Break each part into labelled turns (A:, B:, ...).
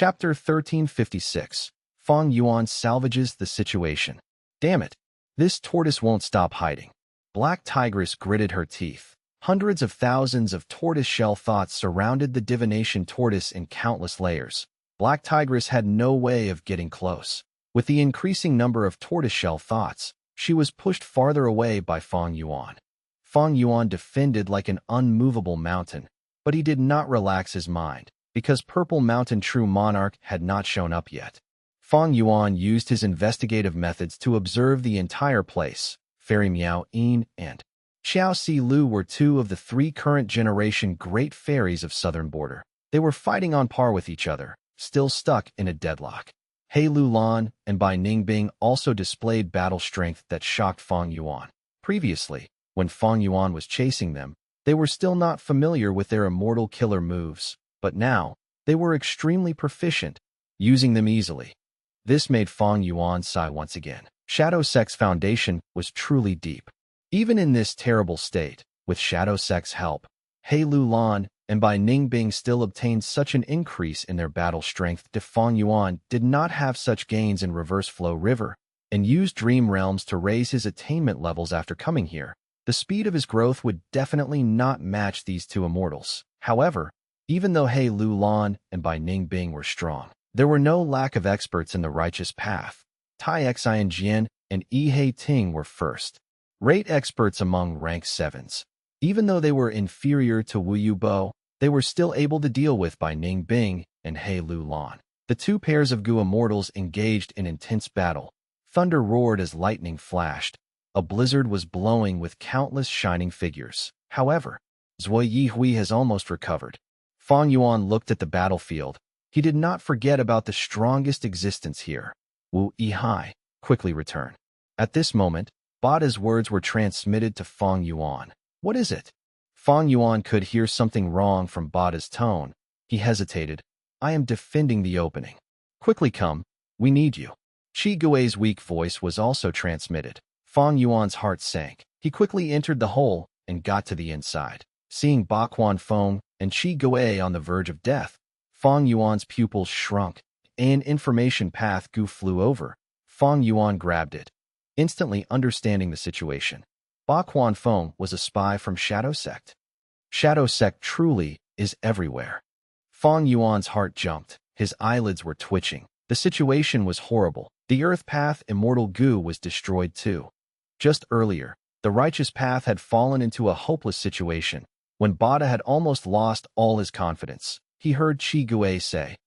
A: Chapter 1356. Fang Yuan salvages the situation. Damn it. This tortoise won't stop hiding. Black Tigress gritted her teeth. Hundreds of thousands of tortoise-shell thoughts surrounded the divination tortoise in countless layers. Black Tigress had no way of getting close. With the increasing number of tortoise-shell thoughts, she was pushed farther away by Fang Yuan. Fang Yuan defended like an unmovable mountain, but he did not relax his mind, because Purple Mountain True Monarch had not shown up yet. Fang Yuan used his investigative methods to observe the entire place. Fairy Miao Yin and Xiao Si Lu were two of the three current-generation great fairies of southern border. They were fighting on par with each other, still stuck in a deadlock. He Lu Lan and Bai Ningbing also displayed battle strength that shocked Fang Yuan. Previously, when Fang Yuan was chasing them, they were still not familiar with their immortal killer moves, but now, they were extremely proficient, using them easily. This made Fang Yuan sigh once again. Shadow Sect's foundation was truly deep. Even in this terrible state, with Shadow Sect's help, He Lu Lan and Bai Ningbing still obtained such an increase in their battle strength that Fang Yuan did not have such gains in Reverse Flow River, and used Dream Realms to raise his attainment levels after coming here. The speed of his growth would definitely not match these two immortals. However, even though He Lu Lan and Bai Ningbing were strong, there were no lack of experts in the righteous path. Tai Xianxia and He Ting were first-rate experts among rank 7s. Even though they were inferior to Wu Yubo, they were still able to deal with Bai Ningbing and He Lu Lan. The two pairs of Gu immortals engaged in intense battle. Thunder roared as lightning flashed. A blizzard was blowing with countless shining figures. However, Zui Yihui has almost recovered. Fang Yuan looked at the battlefield. He did not forget about the strongest existence here. Wu Yihai, quickly return. At this moment, Bada's words were transmitted to Fang Yuan. What is it? Fang Yuan could hear something wrong from Bada's tone. He hesitated. I am defending the opening. Quickly come. We need you. Qi Gui's weak voice was also transmitted. Fang Yuan's heart sank. He quickly entered the hole and got to the inside. Seeing Ba Quan Feng and Qi Gui on the verge of death, Fang Yuan's pupils shrunk. An information path Gu flew over. Fang Yuan grabbed it, instantly understanding the situation. Ba Quan Feng was a spy from Shadow Sect. Shadow Sect truly is everywhere. Fang Yuan's heart jumped. His eyelids were twitching. The situation was horrible. The Earth Path Immortal Gu was destroyed too. Just earlier, the Righteous Path had fallen into a hopeless situation. When Bada had almost lost all his confidence, he heard Qi Gui say,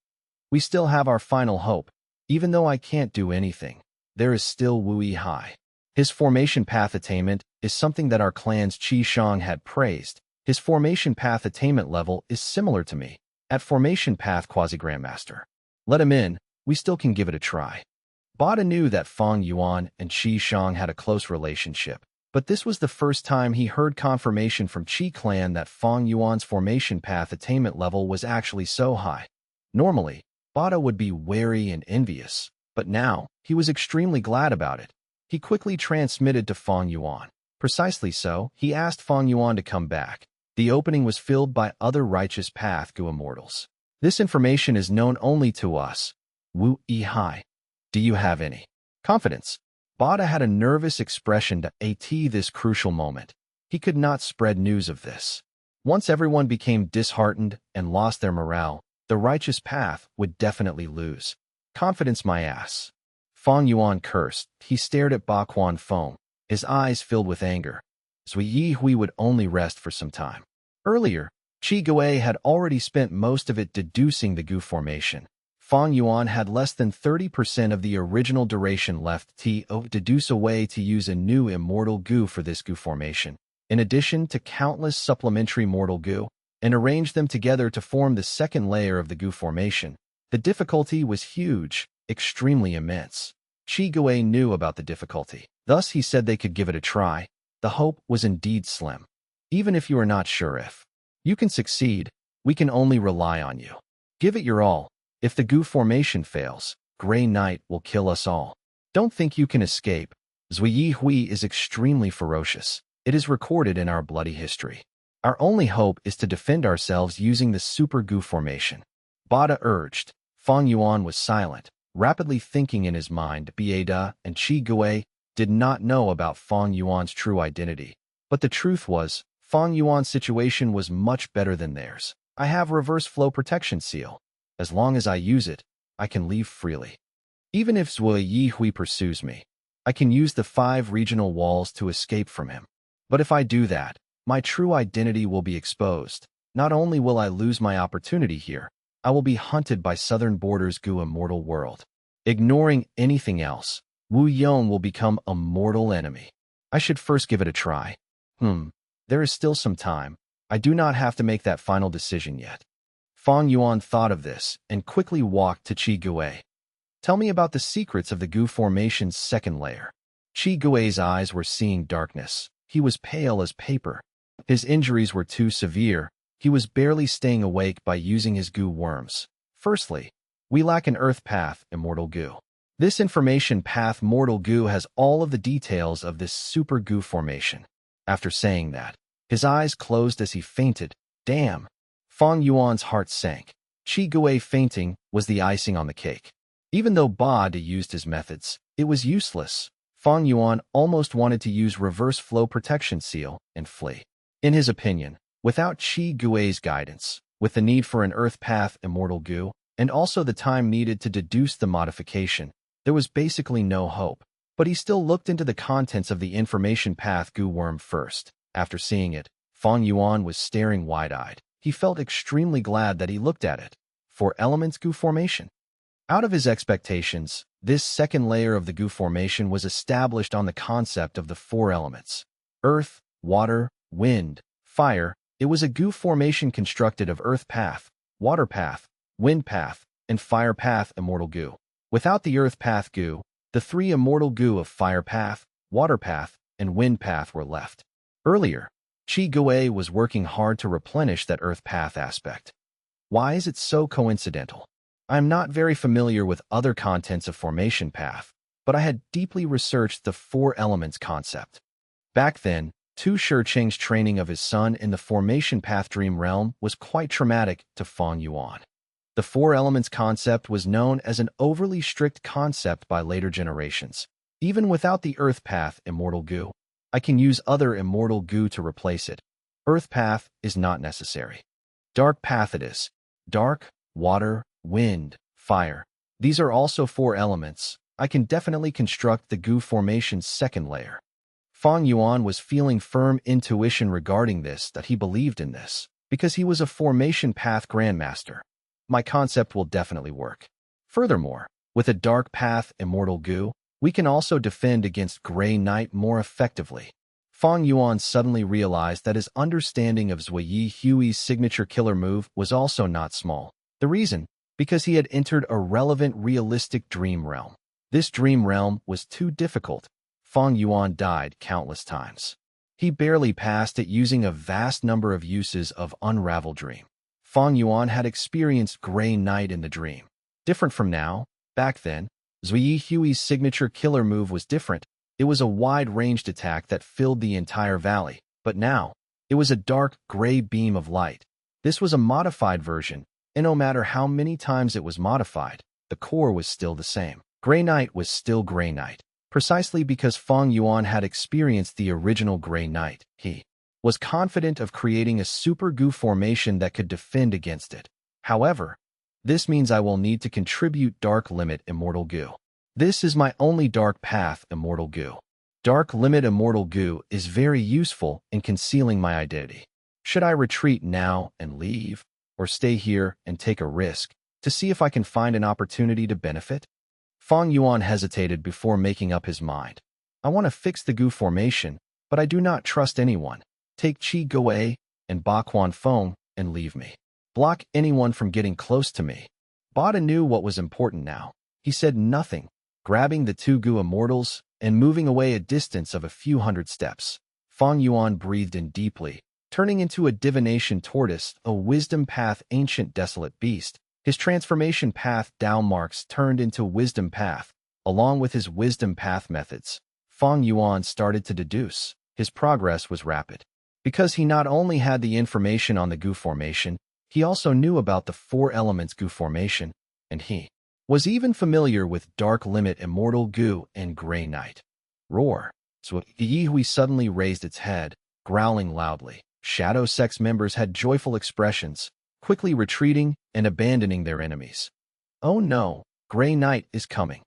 A: "We still have our final hope. Even though I can't do anything, there is still Wu Yihai. His formation path attainment is something that our clan's Qi Shang had praised. His formation path attainment level is similar to me. At formation path Quasi-Grandmaster. Let him in, we still can give it a try." Bada knew that Fang Yuan and Qi Shang had a close relationship, but this was the first time he heard confirmation from Qi Clan that Fang Yuan's formation path attainment level was actually so high. Normally, Bada would be wary and envious, but now, he was extremely glad about it. He quickly transmitted to Fang Yuan. Precisely so, he asked Fang Yuan to come back. The opening was filled by other Righteous Path Gu immortals. This information is known only to us. Wu Yihai. Do you have any confidence? Bada had a nervous expression to this crucial moment. He could not spread news of this. Once everyone became disheartened and lost their morale, the Righteous Path would definitely lose. Confidence my ass. Fang Yuan cursed. He stared at Ba Quan Feng, his eyes filled with anger. Zui Yihui would only rest for some time. Earlier, Qi Gui had already spent most of it deducing the Gu formation. Fang Yuan had less than 30% of the original duration left to deduce a way to use a new immortal Gu for this Gu formation, in addition to countless supplementary mortal Gu, and arrange them together to form the second layer of the Gu formation. The difficulty was huge, extremely immense. Qi Gui knew about the difficulty. Thus he said they could give it a try. The hope was indeed slim. Even if you are not sure if you can succeed, we can only rely on you. Give it your all. If the Gu formation fails, Grey Knight will kill us all. Don't think you can escape. Zui Yihui is extremely ferocious. It is recorded in our bloody history. Our only hope is to defend ourselves using the Super Gu formation. Bada urged. Fang Yuan was silent, rapidly thinking in his mind. Bieda and Qi Gui did not know about Fang Yuan's true identity. But the truth was, Fang Yuan's situation was much better than theirs. I have reverse flow protection seal. As long as I use it, I can leave freely. Even if Zui Yihui pursues me, I can use the 5 regional walls to escape from him. But if I do that, my true identity will be exposed. Not only will I lose my opportunity here, I will be hunted by Southern Border's Gu immortal world. Ignoring anything else, Wu Yong will become a mortal enemy. I should first give it a try. There is still some time. I do not have to make that final decision yet. Fang Yuan thought of this and quickly walked to Qi Gui. Tell me about the secrets of the Gu formation's second layer. Qi Gui's eyes were seeing darkness. He was pale as paper. His injuries were too severe. He was barely staying awake by using his Gu worms. Firstly, we lack an Earth Path, Immortal Gu. This information path Mortal Gu has all of the details of this super Gu formation. After saying that, his eyes closed as he fainted. Damn! Fang Yuan's heart sank. Qi Gui fainting was the icing on the cake. Even though Ba De used his methods, it was useless. Fang Yuan almost wanted to use reverse flow protection seal and flee. In his opinion, without Qi Gui's guidance, with the need for an Earth Path Immortal Gu, and also the time needed to deduce the modification, there was basically no hope. But he still looked into the contents of the information path Gu worm first. After seeing it, Fang Yuan was staring wide-eyed. He felt extremely glad that he looked at it. 4 elements Gu formation. Out of his expectations, this second layer of the Gu formation was established on the concept of the 4 elements. Earth, water, wind, fire. It was a Gu formation constructed of Earth Path, Water Path, Wind Path, and Fire Path Immortal Gu. Without the Earth Path Gu, the 3 Immortal Gu of Fire Path, Water Path, and Wind Path were left. Earlier, Qi Gui was working hard to replenish that Earth Path aspect. Why is it so coincidental? I am not very familiar with other contents of Formation Path, but I had deeply researched the 4 elements concept. Back then, Tu Shiqing's training of his son in the Formation Path Dream Realm was quite traumatic to Fang Yuan. The 4 elements concept was known as an overly strict concept by later generations. Even without the Earth Path Immortal Gu, I can use other Immortal Gu to replace it. Earth Path is not necessary. Dark Path it is. Dark, water, wind, fire. These are also 4 elements. I can definitely construct the Gu formation's second layer. Fang Yuan was feeling firm intuition regarding this, that he believed in this, because he was a Formation Path Grandmaster. My concept will definitely work. Furthermore, with a Dark Path Immortal Gu, we can also defend against Grey Knight more effectively. Fang Yuan suddenly realized that his understanding of Zui Yihui's signature killer move was also not small. The reason? Because he had entered a relevant realistic dream realm. This dream realm was too difficult. Fang Yuan died countless times. He barely passed it using a vast number of uses of Unravel Dream. Fang Yuan had experienced Grey Knight in the dream. Different from now, back then, Zui Yihui's signature killer move was different. It was a wide-ranged attack that filled the entire valley, but now, it was a dark, gray beam of light. This was a modified version, and no matter how many times it was modified, the core was still the same. Grey Knight was still Grey Knight. Precisely because Fang Yuan had experienced the original Grey Knight, he was confident of creating a super Gu formation that could defend against it. However, this means I will need to contribute Dark Limit Immortal Gu. This is my only Dark Path Immortal Gu. Dark Limit Immortal Gu is very useful in concealing my identity. Should I retreat now and leave, or stay here and take a risk to see if I can find an opportunity to benefit? Fang Yuan hesitated before making up his mind. I want to fix the Gu formation, but I do not trust anyone. Take Qi Gui and Ba Quanfeng and leave me. Block anyone from getting close to me. Bada knew what was important now. He said nothing, grabbing the 2 Gu immortals and moving away a distance of a few hundred steps. Fang Yuan breathed in deeply, turning into a divination tortoise, a wisdom path ancient desolate beast. His transformation path Dao marks turned into wisdom path. Along with his wisdom path methods, Fang Yuan started to deduce. His progress was rapid. Because he not only had the information on the Gu formation, he also knew about the 4 elements Gu formation, and he was even familiar with Dark Limit, Immortal Goo, and Grey Knight. Roar. So the Yihui suddenly raised its head, growling loudly. Shadow Sect's members had joyful expressions, quickly retreating and abandoning their enemies. Oh no, Grey Knight is coming.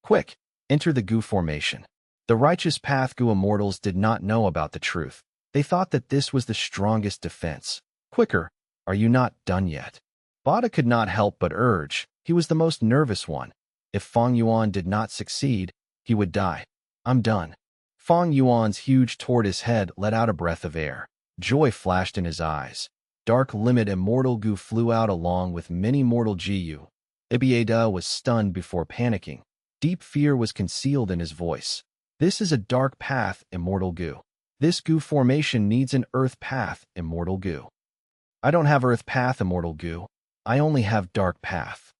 A: Quick, enter the Goo formation. The Righteous Path Goo Immortals did not know about the truth. They thought that this was the strongest defense. Quicker, are you not done yet? Bada could not help but urge. He was the most nervous one. If Feng Yuan did not succeed, he would die. I'm done. Feng Yuan's huge tortoise head let out a breath of air. Joy flashed in his eyes. Dark Limit Immortal Goo flew out along with many mortal Gu. Ibiada was stunned before panicking. Deep fear was concealed in his voice. This is a dark path, Immortal Goo. This Goo formation needs an earth path, Immortal Goo. I don't have earth path, Immortal Goo. I only have dark path.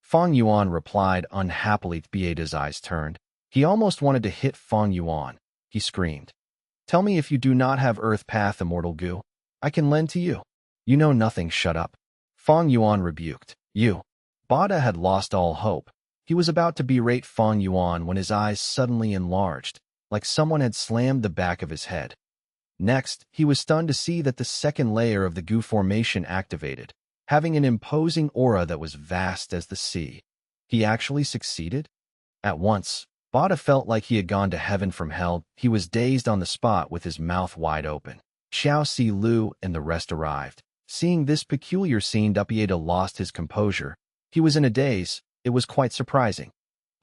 A: Feng Yuan replied unhappily. Ibiada's eyes turned. He almost wanted to hit Feng Yuan. He screamed. Tell me if you do not have earth path, Immortal Goo. I can lend to you. You know nothing, shut up. Feng Yuan rebuked. You. Bada had lost all hope. He was about to berate Feng Yuan when his eyes suddenly enlarged, like someone had slammed the back of his head. Next, he was stunned to see that the second layer of the Goo formation activated, having an imposing aura that was vast as the sea. He actually succeeded? At once, Bada felt like he had gone to heaven from hell. He was dazed on the spot with his mouth wide open. Xiao Si Lu and the rest arrived. Seeing this peculiar scene, Ibiada lost his composure. He was in a daze. It was quite surprising.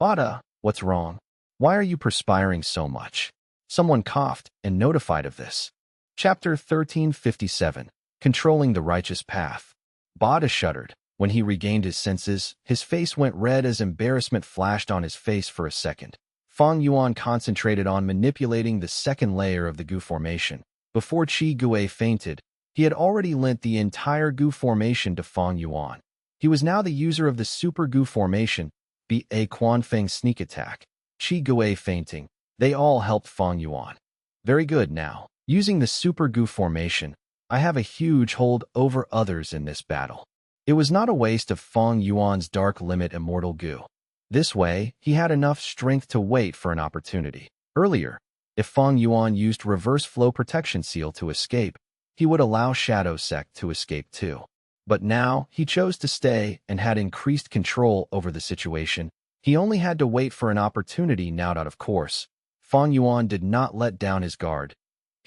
A: Bada, what's wrong? Why are you perspiring so much? Someone coughed and notified of this. Chapter 1357. Controlling the Righteous Path. Bada shuddered. When he regained his senses, his face went red as embarrassment flashed on his face for a second. Feng Yuan concentrated on manipulating the second layer of the Goo formation. Before Qi Gue fainted, he had already lent the entire Goo formation to Feng Yuan. He was now the user of the Super Goo formation, B.A. Quanfeng sneak attack. Qi Gue fainting. They all helped Feng Yuan. Very good now. Using the Super Goo formation, I have a huge hold over others in this battle. It was not a waste of Feng Yuan's Dark Limit Immortal Goo. This way, he had enough strength to wait for an opportunity. Earlier, if Feng Yuan used Reverse Flow Protection Seal to escape, he would allow Shadow Sect to escape too. But now, he chose to stay and had increased control over the situation. He only had to wait for an opportunity now. Of course, Feng Yuan did not let down his guard.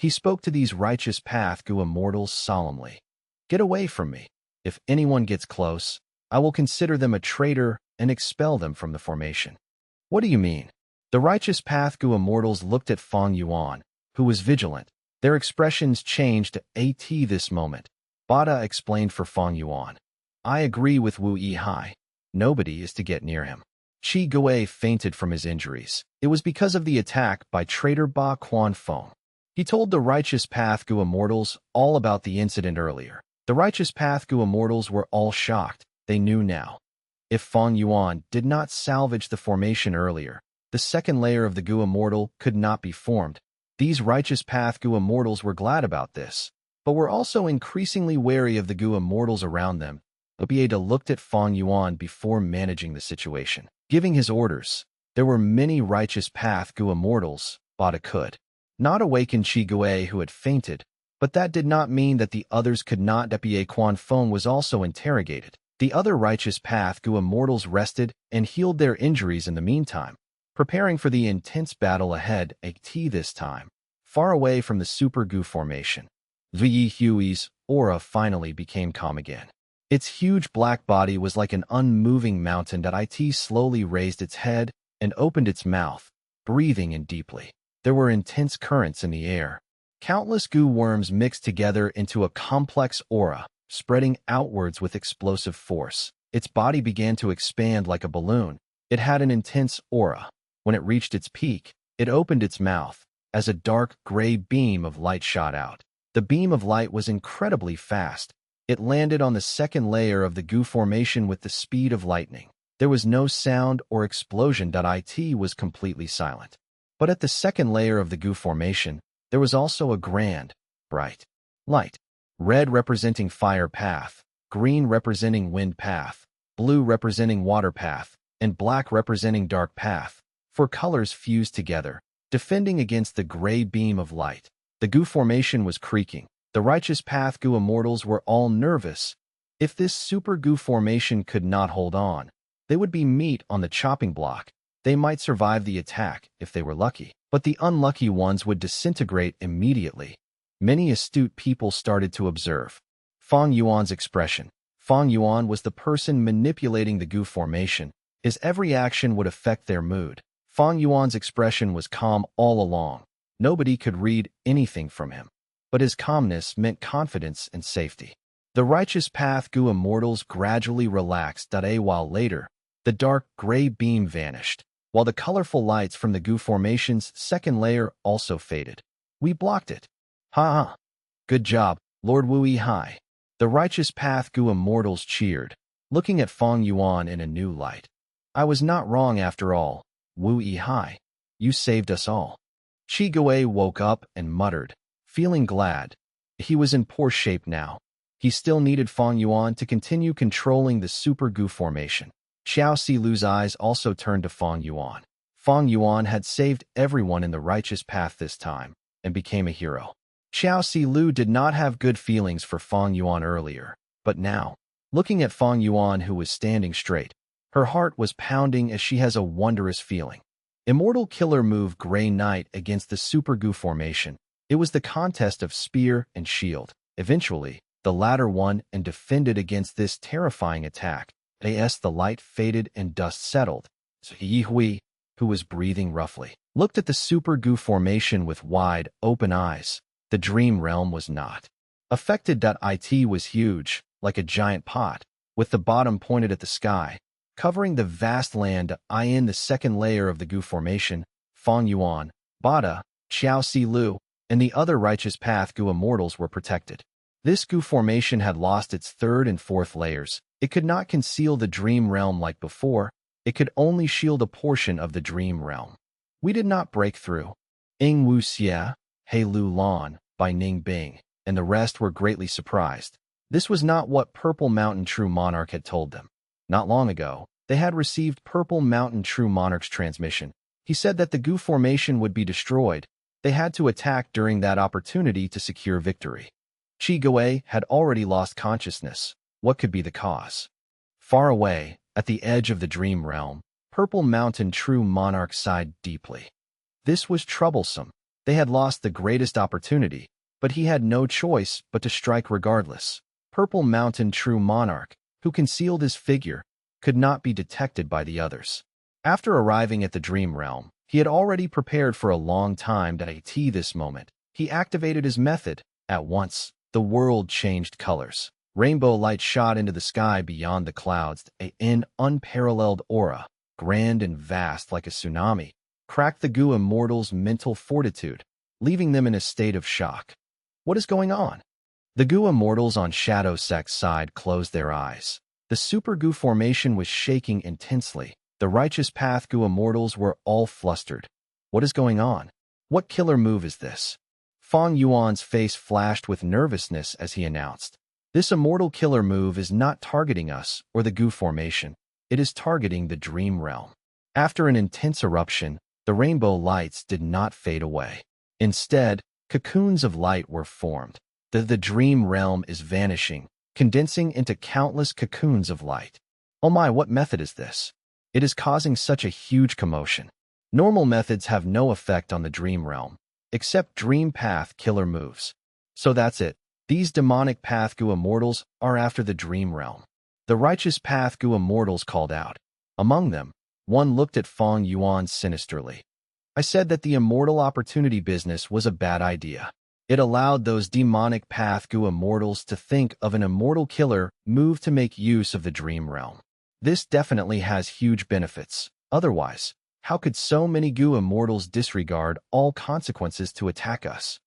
A: He spoke to these Righteous Path Goo Immortals solemnly. Get away from me. If anyone gets close, I will consider them a traitor and expel them from the formation. What do you mean? The Righteous Path Goo Immortals looked at Feng Yuan, who was vigilant. Their expressions changed to AT this moment. Bada explained for Feng Yuan. I agree with Wu Yihai. Nobody is to get near him. Qi Gue fainted from his injuries. It was because of the attack by traitor Ba Quanfeng. He told the Righteous Path Goo Immortals all about the incident earlier. The Righteous Path Goo Immortals were all shocked. They knew now. If Feng Yuan did not salvage the formation earlier, the second layer of the Goo Immortal could not be formed. These Righteous Path Goo Immortals were glad about this, but were also increasingly wary of the Goo Immortals around them. Ibiada looked at Feng Yuan before managing the situation. Giving his orders, there were many Righteous Path Goo Immortals. Bada could not awaken Qi Gue, who had fainted, but that did not mean that the others could not. Deputy Quanfeng was also interrogated. The other Righteous Path Goo Immortals rested and healed their injuries in the meantime, preparing for the intense battle ahead. This time, far away from the Super Goo formation, Yi Hui's aura finally became calm again. Its huge black body was like an unmoving mountain. It slowly raised its head and opened its mouth, breathing in deeply. There were intense currents in the air. Countless goo worms mixed together into a complex aura, spreading outwards with explosive force. Its body began to expand like a balloon. It had an intense aura. When it reached its peak, it opened its mouth, as a dark gray beam of light shot out. The beam of light was incredibly fast. It landed on the second layer of the Goo formation with the speed of lightning. There was no sound or explosion. It was completely silent. But at the second layer of the Goo formation, there was also a grand, bright light. Red representing fire path, green representing wind path, blue representing water path, and black representing dark path, 4 colors fused together, defending against the gray beam of light. The Gu formation was creaking. The righteous path Gu immortals were all nervous. If this super Gu formation could not hold on, they would be meat on the chopping block. They might survive the attack if they were lucky, but the unlucky ones would disintegrate immediately. Many astute people started to observe Fang Yuan's expression. Fang Yuan was the person manipulating the Gu formation. His every action would affect their mood. Fang Yuan's expression was calm all along. Nobody could read anything from him, but his calmness meant confidence and safety. The righteous path Gu immortals gradually relaxed. A while later, the dark gray beam vanished, while the colorful lights from the Gu formation's second layer also faded. We blocked it. Ha ha. Good job, Lord Wu Yihai. The righteous path Gu immortals cheered, looking at Fang Yuan in a new light. I was not wrong after all, Wu Yihai. You saved us all. Qi Gui woke up and muttered, feeling glad. He was in poor shape now. He still needed Fang Yuan to continue controlling the super Gu formation. Xiao Silu's eyes also turned to Fang Yuan. Fang Yuan had saved everyone in the righteous path this time, and became a hero. Xiao Silu did not have good feelings for Fang Yuan earlier, but now, looking at Fang Yuan who was standing straight, her heart was pounding as she has a wondrous feeling. Immortal killer move Grey Knight against the Super Gu formation. It was the contest of spear and shield. Eventually, the latter won and defended against this terrifying attack. As the light faded and dust settled, Yi Hui, who was breathing roughly, looked at the Super Gu formation with wide, open eyes. The dream realm was not affected. It was huge, like a giant pot, with the bottom pointed at the sky, covering the vast land. In the second layer of the Gu formation, Fang Yuan, Bada, Xiao Silu, and the other righteous path Gu immortals were protected. This Gu formation had lost its third and fourth layers. It could not conceal the dream realm like before. It could only shield a portion of the dream realm. We did not break through. Ing Wu Xie, He Lu Lan, by Ning Bing, and the rest were greatly surprised. This was not what Purple Mountain True Monarch had told them. Not long ago, they had received Purple Mountain True Monarch's transmission. He said that the Gu formation would be destroyed. They had to attack during that opportunity to secure victory. Qi Gui had already lost consciousness. What could be the cause? Far away, at the edge of the dream realm, Purple Mountain True Monarch sighed deeply. This was troublesome. They had lost the greatest opportunity, but he had no choice but to strike regardless. Purple Mountain True Monarch, who concealed his figure, could not be detected by the others. After arriving at the dream realm, he had already prepared for a long time to this moment. He activated his method. At once, the world changed colors. Rainbow light shot into the sky beyond the clouds. An unparalleled aura, grand and vast like a tsunami, cracked the Gu immortals' mental fortitude, leaving them in a state of shock. What is going on? The Gu immortals on Shadow Sect's side closed their eyes. The Super Gu formation was shaking intensely. The righteous path Gu immortals were all flustered. What is going on? What killer move is this? Fang Yuan's face flashed with nervousness as he announced, this immortal killer move is not targeting us or the Gu formation. It is targeting the dream realm. After an intense eruption, the rainbow lights did not fade away. Instead, cocoons of light were formed. The dream realm is vanishing, condensing into countless cocoons of light. Oh my, what method is this? It is causing such a huge commotion. Normal methods have no effect on the dream realm, except dream path killer moves. So that's it. These demonic path Gu immortals are after the dream realm. The righteous path Gu immortals called out. Among them, one looked at Fang Yuan sinisterly. I said that the immortal opportunity business was a bad idea. It allowed those demonic path Gu immortals to think of an immortal killer move to make use of the dream realm. This definitely has huge benefits. Otherwise, how could so many Gu immortals disregard all consequences to attack us?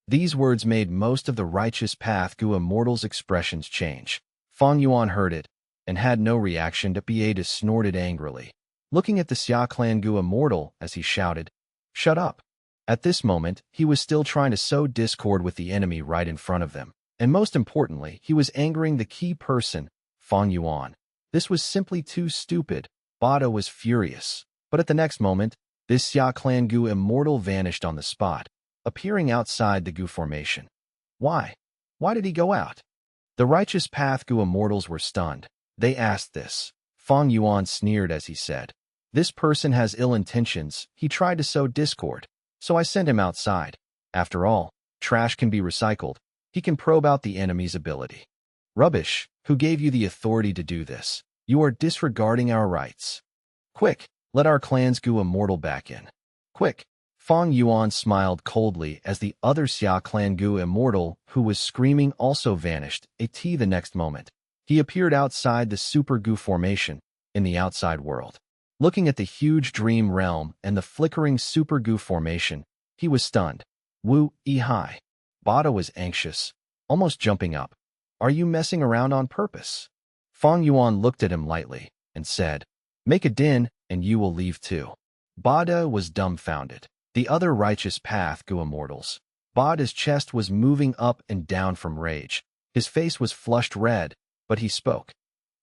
A: These words made most of the righteous path Gu immortals' expressions change. Fang Yuan heard it, and had no reaction. Pieta snorted angrily, looking at the Xia clan Gu immortal as he shouted, "Shut up!" At this moment, he was still trying to sow discord with the enemy right in front of them, and most importantly, he was angering the key person, Fang Yuan. This was simply too stupid. Bada was furious. But at the next moment, this Xia Clan Gu immortal vanished on the spot, appearing outside the Gu formation. Why? Why did he go out? The righteous path Gu immortals were stunned. They asked this. Feng Yuan sneered as he said, "This person has ill intentions. He tried to sow discord, so I sent him outside. After all, trash can be recycled. He can probe out the enemy's ability." "Rubbish! Who gave you the authority to do this? You are disregarding our rights. Quick, let our clan's Gu immortal back in. Quick!" Feng Yuan smiled coldly as the other Xia Clan Gu immortal, who was screaming, also vanished. The next moment, he appeared outside the Super Gu formation, in the outside world. Looking at the huge dream realm and the flickering Super Gu formation, he was stunned. Wu Yi. Bada was anxious, almost jumping up. "Are you messing around on purpose?" Feng Yuan looked at him lightly and said, "Make a din, and you will leave too." Bada was dumbfounded. The other righteous path Gu immortals. Bada's chest was moving up and down from rage. His face was flushed red, but he spoke.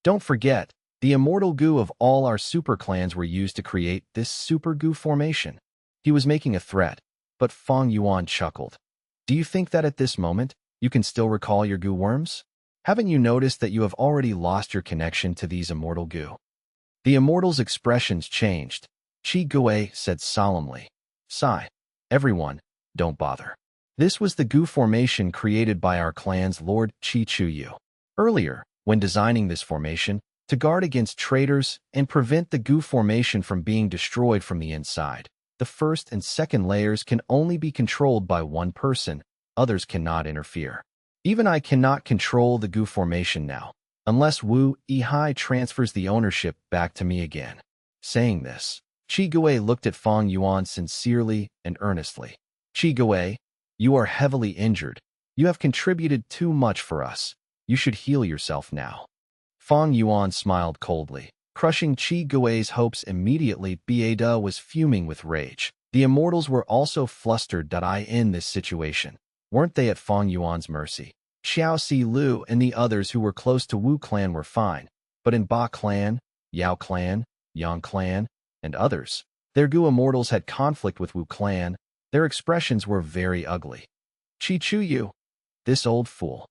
A: "Don't forget, the immortal Gu of all our super clans were used to create this Super Gu formation." He was making a threat, but Feng Yuan chuckled. "Do you think that at this moment, you can still recall your Gu worms? Haven't you noticed that you have already lost your connection to these immortal Gu?" The immortal's expressions changed. Qi Gui said solemnly, "Sigh. Everyone, don't bother. This was the Gu formation created by our clan's Lord Qi Chuyu. Earlier, when designing this formation, to guard against traitors and prevent the Gu formation from being destroyed from the inside, the first and second layers can only be controlled by one person. Others cannot interfere. Even I cannot control the Gu formation now, unless Wu Yi transfers the ownership back to me again." Saying this, Qi Gui looked at Feng Yuan sincerely and earnestly. "Qi Gui, you are heavily injured. You have contributed too much for us. You should heal yourself now." Feng Yuan smiled coldly, crushing Qi Gui's hopes immediately. Bada was fuming with rage. The immortals were also flustered. In this situation, weren't they at Feng Yuan's mercy? Xiaoxi Lu and the others who were close to Wu clan were fine, but in Ba clan, Yao clan, Yang clan, and others, their Gu immortals had conflict with Wu clan. Their expressions were very ugly. "Qi Chuyu, this old fool."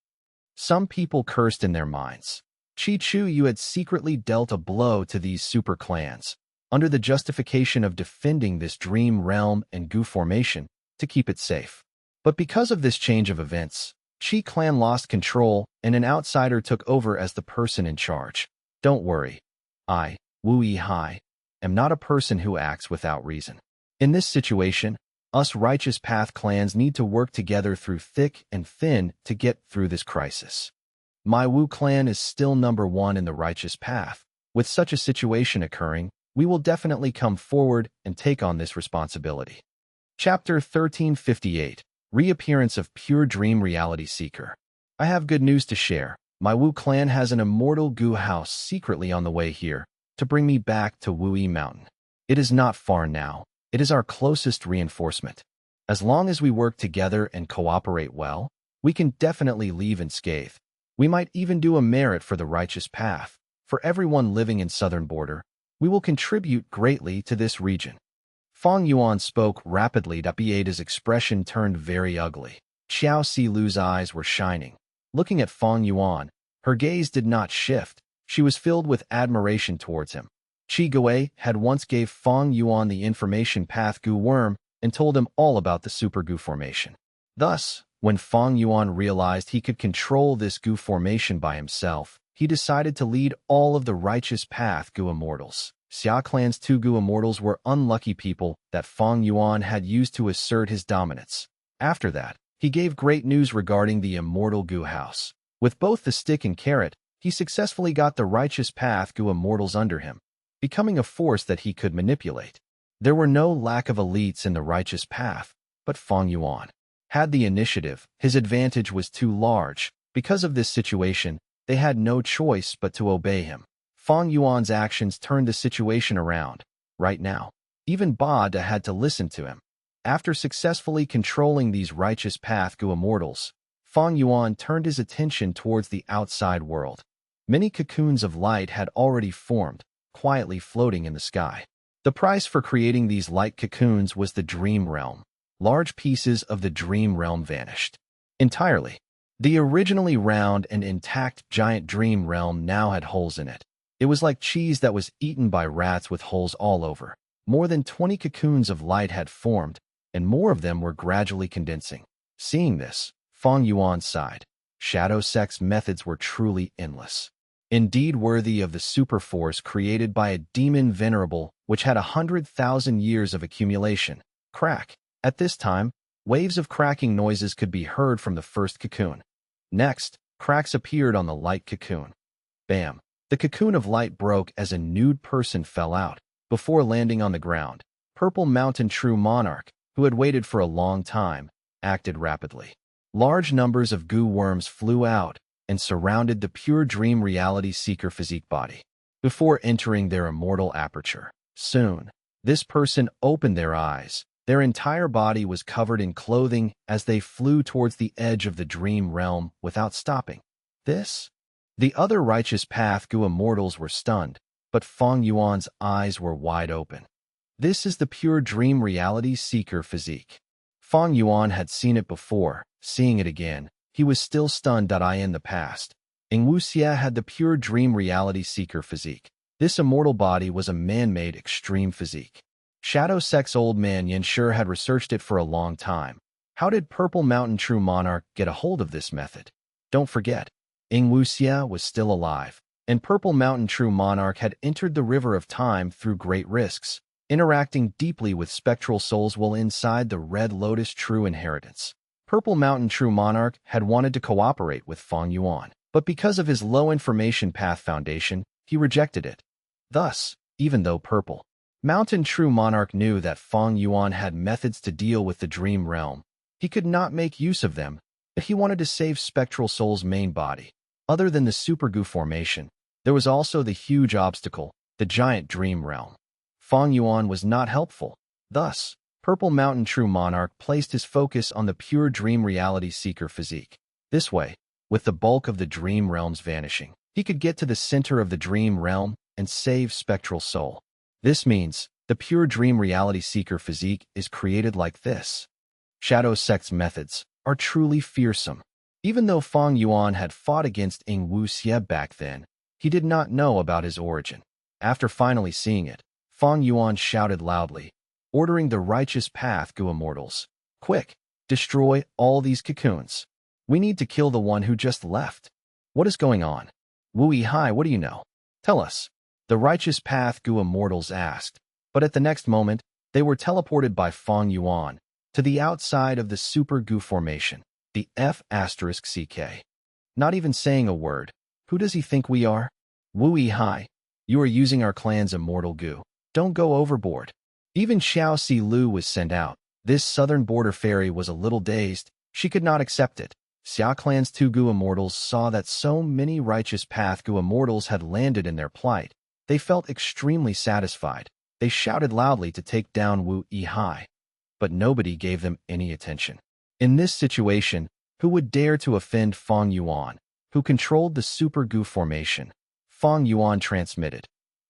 A: Some people cursed in their minds. Qi Chuyu had secretly dealt a blow to these super clans, under the justification of defending this dream realm and Gu formation to keep it safe. But because of this change of events, Qi clan lost control and an outsider took over as the person in charge. Don't worry. I, Wu Yi, am not a person who acts without reason. In this situation, us righteous path clans need to work together through thick and thin to get through this crisis. My Wu clan is still #1 in the righteous path. With such a situation occurring, we will definitely come forward and take on this responsibility. Chapter 1358. Reappearance of Pure Dream Reality Seeker. I have good news to share. My Wu clan has an immortal Gu house secretly on the way here to bring me back to Wu Yi Mountain. It is not far now. It is our closest reinforcement. As long as we work together and cooperate well, we can definitely leave unscathed. We might even do a merit for the righteous path. For everyone living in southern border, we will contribute greatly to this region. Feng Yuan spoke rapidly. Bada's expression turned very ugly. Xiaoxi Lu's eyes were shining. Looking at Feng Yuan, her gaze did not shift. She was filled with admiration towards him. Qi Gui had once gave Feng Yuan the information path Gu worm and told him all about the Super Gu formation. Thus, when Feng Yuan realized he could control this Gu formation by himself, he decided to lead all of the righteous path Gu immortals. Xia Clan's 2 Gu immortals were unlucky people that Feng Yuan had used to assert his dominance. After that, he gave great news regarding the immortal Gu house. With both the stick and carrot, he successfully got the righteous path Gu immortals under him, becoming a force that he could manipulate. There were no lack of elites in the righteous path, but Feng Yuan had the initiative. His advantage was too large. Because of this situation, they had no choice but to obey him. Feng Yuan's actions turned the situation around. Right now, even Bada had to listen to him. After successfully controlling these righteous path Gu immortals, Feng Yuan turned his attention towards the outside world. Many cocoons of light had already formed, quietly floating in the sky. The price for creating these light cocoons was the dream realm. Large pieces of the dream realm vanished entirely. The originally round and intact giant dream realm now had holes in it. It was like cheese that was eaten by rats with holes all over. More than 20 cocoons of light had formed, and more of them were gradually condensing. Seeing this, Feng Yuan sighed. Shadow Sect's methods were truly endless. Indeed worthy of the superforce created by a demon venerable which had 100,000 years of accumulation. Crack. At this time, waves of cracking noises could be heard from the first cocoon. Next, cracks appeared on the light cocoon. Bam! The cocoon of light broke as a nude person fell out, before landing on the ground. Purple Mountain True Monarch, who had waited for a long time, acted rapidly. Large numbers of goo worms flew out and surrounded the pure dream reality seeker physique body before entering their immortal aperture. Soon, this person opened their eyes. Their entire body was covered in clothing as they flew towards the edge of the dream realm without stopping. The other righteous path goo immortals were stunned, but Feng Yuan's eyes were wide open. This is the pure dream reality seeker physique. Feng Yuan had seen it before. Seeing it again, he was still stunned. In the past, Xianxia had the pure dream reality seeker physique. This immortal body was a man-made extreme physique. Shadow Sect's old man Xianxia had researched it for a long time. How did Purple Mountain True Monarch get a hold of this method? Don't forget, Xianxia was still alive, and Purple Mountain True Monarch had entered the river of time through great risks, interacting deeply with spectral souls while inside the Red Lotus True Inheritance. Purple Mountain True Monarch had wanted to cooperate with Feng Yuan, but because of his low information path foundation, he rejected it. Thus, even though Purple Mountain True Monarch knew that Feng Yuan had methods to deal with the dream realm, he could not make use of them, but he wanted to save Spectral Soul's main body. Other than the Super Goo formation, there was also the huge obstacle, the giant dream realm. Feng Yuan was not helpful. Thus, Purple Mountain True Monarch placed his focus on the pure dream reality seeker physique. This way, with the bulk of the dream realms vanishing, he could get to the center of the dream realm and save Spectral Soul. This means the pure dream reality seeker physique is created like this. Shadow Sect's methods are truly fearsome. Even though Feng Yuan had fought against Xianxia back then, he did not know about his origin. After finally seeing it, Feng Yuan shouted loudly, ordering the righteous path goo immortals. Quick, destroy all these cocoons. We need to kill the one who just left. What is going on? Wu Hai, what do you know? Tell us. The righteous path goo immortals asked, but at the next moment, they were teleported by Feng Yuan to the outside of the Super Goo formation, the F*CK. Not even saying a word. Who does he think we are? Wu Hai, you are using our clan's immortal goo. Don't go overboard. Even Xiao Si Lu was sent out. This southern border fairy was a little dazed. She could not accept it. Xia Clan's 2 goo immortals saw that so many righteous path goo immortals had landed in their plight. They felt extremely satisfied. They shouted loudly to take down Wu Hai, but nobody gave them any attention. In this situation, who would dare to offend Feng Yuan, who controlled the Super Goo formation? Feng Yuan transmitted.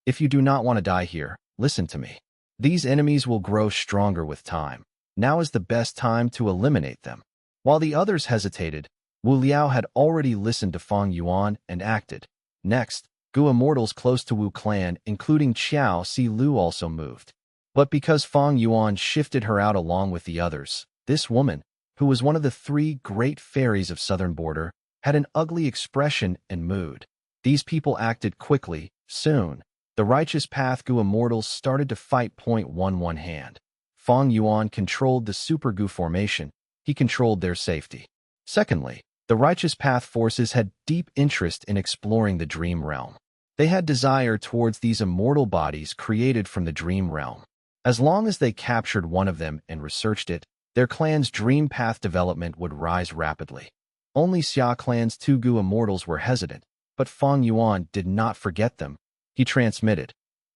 A: If you do not want to die here, listen to me. These enemies will grow stronger with time. Now is the best time to eliminate them. While the others hesitated, Wu Liao had already listened to Feng Yuan and acted. Next, Goo immortals close to Wu clan, including Xiao Si Lu, also moved. But because Feng Yuan shifted her out along with the others, this woman, who was one of the 3 great fairies of southern border, had an ugly expression and mood. These people acted quickly. Soon, the righteous path goo immortals started to fight. 1 hand. Feng Yuan controlled the Super Goo formation. He controlled their safety. Secondly, the righteous path forces had deep interest in exploring the dream realm. They had desire towards these immortal bodies created from the dream realm. As long as they captured one of them and researched it, their clan's dream path development would rise rapidly. Only Xia Clan's 2 goo immortals were hesitant, but Feng Yuan did not forget them. He transmitted,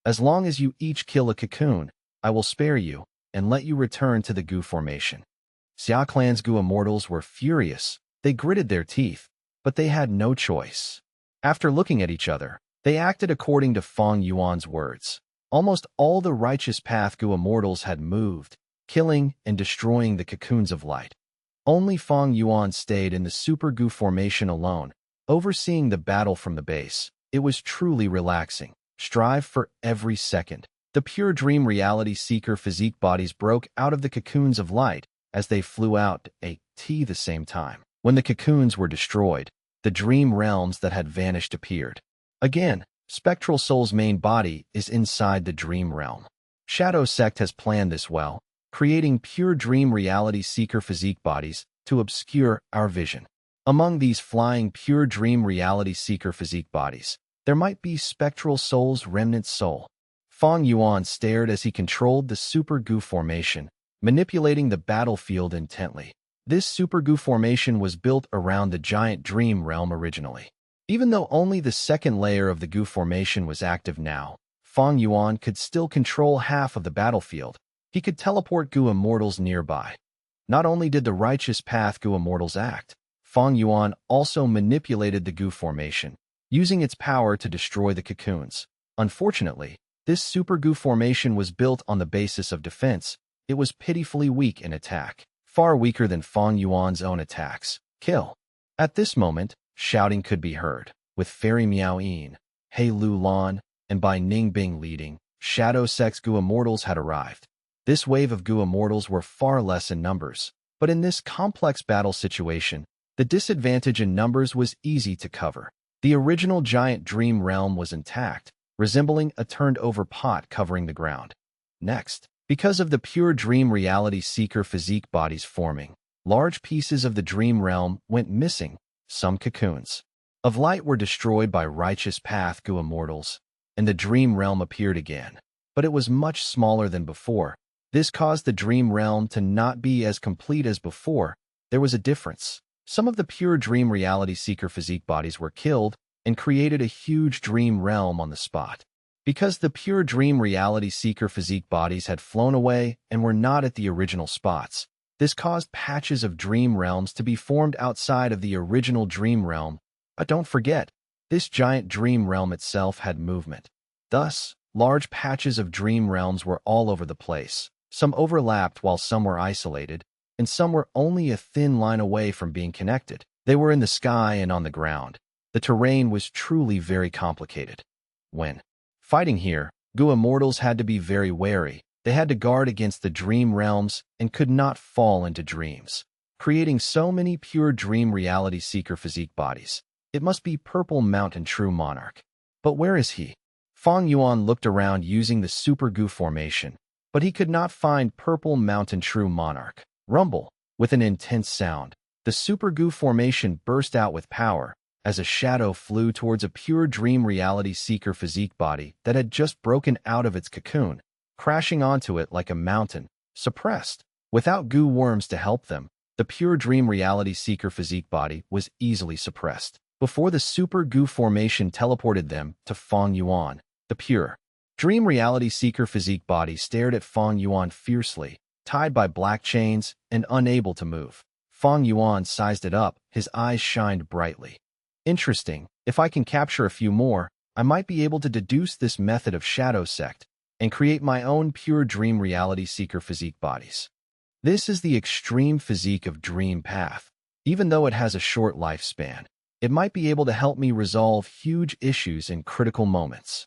A: as long as you each kill a cocoon, I will spare you and let you return to the goo formation. Xia Clan's goo immortals were furious. They gritted their teeth, but they had no choice. After looking at each other, they acted according to Feng Yuan's words. Almost all the righteous path Gu immortals had moved, killing and destroying the cocoons of light. Only Feng Yuan stayed in the Super Gu formation alone, overseeing the battle from the base. It was truly relaxing. Strive for every second. The pure dream reality seeker physique bodies broke out of the cocoons of light as they flew out at the same time. When the cocoons were destroyed, the dream realms that had vanished appeared. Again, Spectral Soul's main body is inside the dream realm. Shadow Sect has planned this well, creating pure dream reality seeker physique bodies to obscure our vision. Among these flying pure dream reality seeker physique bodies, there might be Spectral Soul's remnant soul. Feng Yuan stared as he controlled the Super Gu formation, manipulating the battlefield intently. This Super Gu formation was built around the giant dream realm originally. Even though only the second layer of the Gu formation was active now, Feng Yuan could still control half of the battlefield. He could teleport Gu immortals nearby. Not only did the righteous path Gu immortals act, Feng Yuan also manipulated the Gu formation, using its power to destroy the cocoons. Unfortunately, this Super Gu formation was built on the basis of defense. It was pitifully weak in attack, far weaker than Feng Yuan's own attacks. Kill. At this moment, shouting could be heard, with Fairy Miao Yin, He Lu Lan, and Bai Ningbing leading. Shadow Sect's Gu immortals had arrived. This wave of Gu immortals were far less in numbers, but in this complex battle situation, the disadvantage in numbers was easy to cover. The original giant dream realm was intact, resembling a turned-over pot covering the ground. Next, because of the pure dream reality seeker physique bodies forming, large pieces of the dream realm went missing. Some cocoons of light were destroyed by righteous path Gu immortals, and the dream realm appeared again. But it was much smaller than before. This caused the dream realm to not be as complete as before. There was a difference. Some of the pure dream reality seeker physique bodies were killed and created a huge dream realm on the spot. Because the pure dream reality seeker physique bodies had flown away and were not at the original spots, this caused patches of dream realms to be formed outside of the original dream realm. But don't forget, this giant dream realm itself had movement. Thus, large patches of dream realms were all over the place. Some overlapped while some were isolated, and some were only a thin line away from being connected. They were in the sky and on the ground. The terrain was truly very complicated. When fighting here, Gu immortals had to be very wary. They had to guard against the dream realms and could not fall into dreams, creating so many pure dream reality seeker physique bodies. It must be Purple Mountain True Monarch. But where is he? Feng Yuan looked around using the Super Gu formation, but he could not find Purple Mountain True Monarch. Rumble. With an intense sound, the Super Gu formation burst out with power as a shadow flew towards a pure dream reality seeker physique body that had just broken out of its cocoon, crashing onto it like a mountain, suppressed. Without Gu worms to help them, the pure dream reality seeker physique body was easily suppressed. Before the Super Gu formation teleported them to Feng Yuan, the pure dream reality seeker physique body stared at Feng Yuan fiercely, tied by black chains and unable to move. Feng Yuan sized it up, his eyes shined brightly. Interesting, if I can capture a few more, I might be able to deduce this method of Shadow Sect and create my own pure dream reality seeker physique bodies. This is the extreme physique of Dream Path. Even though it has a short lifespan, it might be able to help me resolve huge issues in critical moments.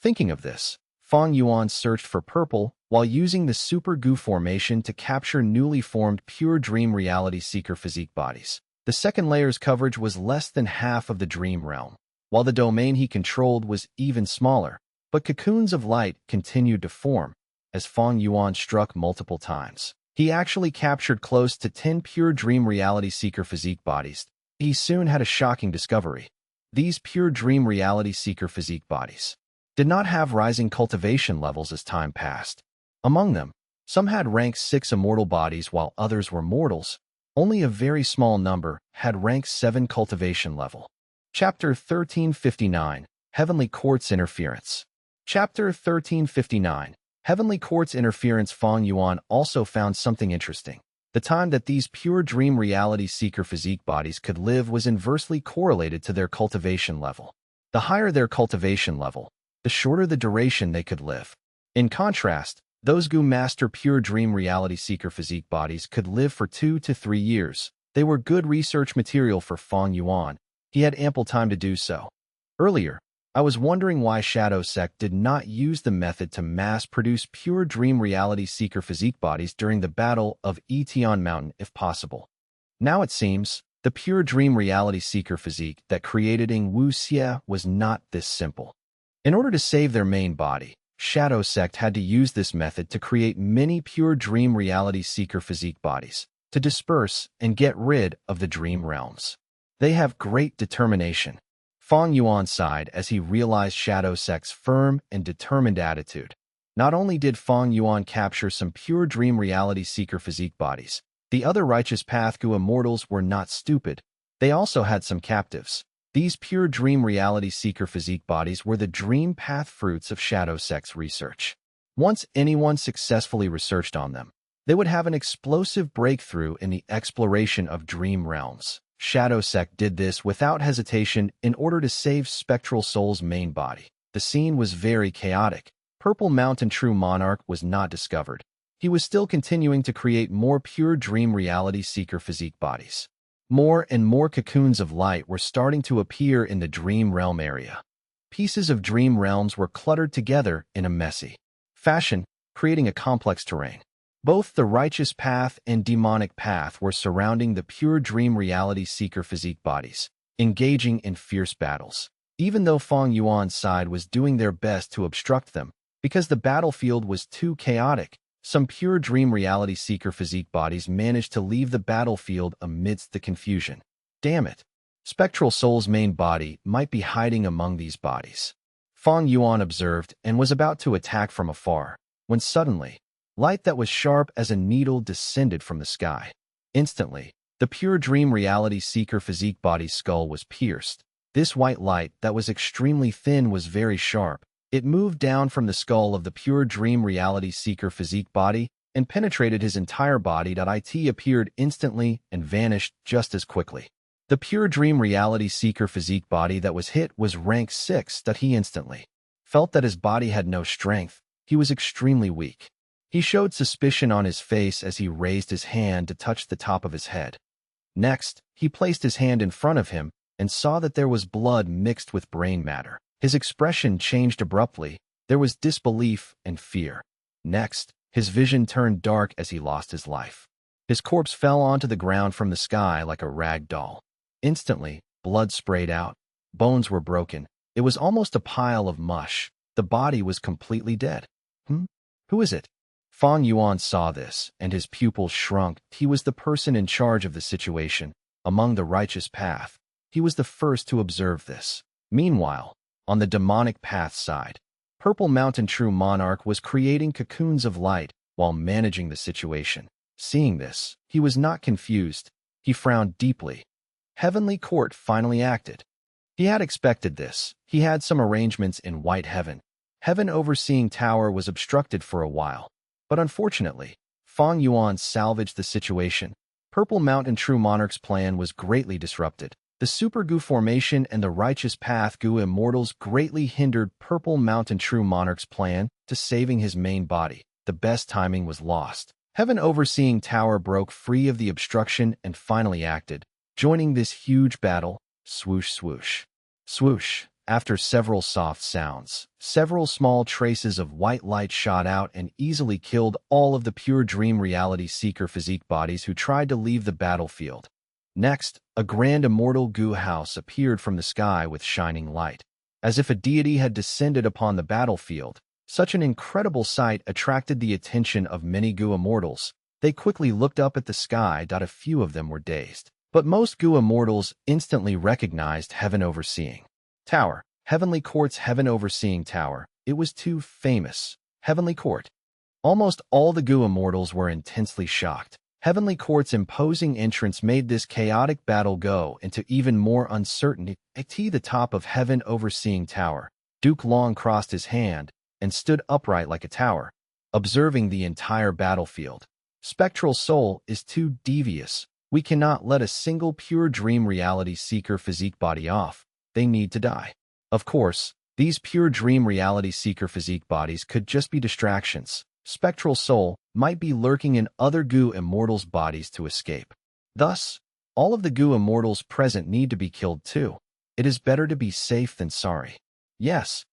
A: Thinking of this, Feng Yuan searched for purple while using the Super Gu formation to capture newly formed pure dream reality seeker physique bodies. The second layer's coverage was less than half of the dream realm, while the domain he controlled was even smaller, but cocoons of light continued to form as Feng Yuan struck multiple times. He actually captured close to 10 pure dream reality seeker physique bodies. He soon had a shocking discovery. These pure dream reality seeker physique bodies did not have rising cultivation levels as time passed. Among them, some had rank 6 immortal bodies while others were mortals. Only a very small number had rank 7 cultivation level. Chapter 1359, Heavenly Court's Interference. Chapter 1359, Heavenly Court's Interference. Feng Yuan also found something interesting. The time that these pure dream reality seeker physique bodies could live was inversely correlated to their cultivation level. The higher their cultivation level, the shorter the duration they could live. In contrast, those Gu Master pure dream reality seeker physique bodies could live for 2 to 3 years. They were good research material for Feng Yuan. He had ample time to do so. Earlier, I was wondering why Shadow Sect did not use the method to mass-produce pure dream reality seeker physique bodies during the Battle of Etion Mountain if possible. Now it seems, the pure dream reality seeker physique that created Ing Wuxia was not this simple. In order to save their main body, Shadow Sect had to use this method to create many pure dream reality seeker physique bodies, to disperse and get rid of the dream realms. They have great determination. Feng Yuan sighed as he realized Shadow Sect's firm and determined attitude. Not only did Feng Yuan capture some pure dream reality seeker physique bodies, the other righteous path Gu immortals were not stupid. They also had some captives. These pure dream reality seeker physique bodies were the dream path fruits of Shadow Sect's research. Once anyone successfully researched on them, they would have an explosive breakthrough in the exploration of dream realms. Shadow Sect did this without hesitation in order to save Spectral Soul's main body. The scene was very chaotic. Purple Mountain True Monarch was not discovered. He was still continuing to create more pure dream reality seeker physique bodies. More and more cocoons of light were starting to appear in the dream realm area. Pieces of dream realms were cluttered together in a messy fashion, creating a complex terrain. Both the righteous path and demonic path were surrounding the pure dream reality seeker physique bodies, engaging in fierce battles. Even though Feng Yuan's side was doing their best to obstruct them, because the battlefield was too chaotic, some pure dream reality seeker physique bodies managed to leave the battlefield amidst the confusion. Damn it! Spectral Soul's main body might be hiding among these bodies. Feng Yuan observed and was about to attack from afar, when suddenly, light that was sharp as a needle descended from the sky. Instantly, the pure dream reality seeker physique body's skull was pierced. This white light that was extremely thin was very sharp. It moved down from the skull of the pure dream reality seeker physique body and penetrated his entire body. It appeared instantly and vanished just as quickly. The pure dream reality seeker physique body that was hit was rank 6. He instantly felt that his body had no strength. He was extremely weak. He showed suspicion on his face as he raised his hand to touch the top of his head. Next, he placed his hand in front of him and saw that there was blood mixed with brain matter. His expression changed abruptly. There was disbelief and fear. Next, his vision turned dark as he lost his life. His corpse fell onto the ground from the sky like a rag doll. Instantly, blood sprayed out. Bones were broken. It was almost a pile of mush. The body was completely dead. Who is it? Feng Yuan saw this, and his pupils shrunk. He was the person in charge of the situation. Among the righteous path, he was the first to observe this. Meanwhile, on the demonic path side, Purple Mountain True Monarch was creating cocoons of light while managing the situation. Seeing this, he was not confused. He frowned deeply. Heavenly Court finally acted. He had expected this. He had some arrangements in White Heaven. Heaven Overseeing Tower was obstructed for a while. But unfortunately, Feng Yuan salvaged the situation. Purple Mountain True Monarch's plan was greatly disrupted. The Super Gu formation and the Righteous Path Gu Immortals greatly hindered Purple Mountain True Monarch's plan to saving his main body. The best timing was lost. Heaven Overseeing Tower broke free of the obstruction and finally acted, joining this huge battle. Swoosh, swoosh. Swoosh. After several soft sounds, several small traces of white light shot out and easily killed all of the pure dream reality seeker physique bodies who tried to leave the battlefield. Next, a grand immortal Gu house appeared from the sky with shining light. As if a deity had descended upon the battlefield, such an incredible sight attracted the attention of many Gu immortals. They quickly looked up at the sky. A few of them were dazed, but most Gu immortals instantly recognized Heaven Overseeing Tower. Heavenly Court's Heaven Overseeing Tower. It was too famous. Heavenly Court. Almost all the Gu immortals were intensely shocked. Heavenly Court's imposing entrance made this chaotic battle go into even more uncertainty. At the top of Heaven Overseeing Tower, Duke Long crossed his hand and stood upright like a tower, observing the entire battlefield. Spectral soul is too devious. We cannot let a single pure dream reality seeker physique body off. They need to die. Of course, these pure dream reality seeker physique bodies could just be distractions. Spectral soul might be lurking in other goo immortals' bodies to escape. Thus, all of the goo immortals present need to be killed too. It is better to be safe than sorry. Yes.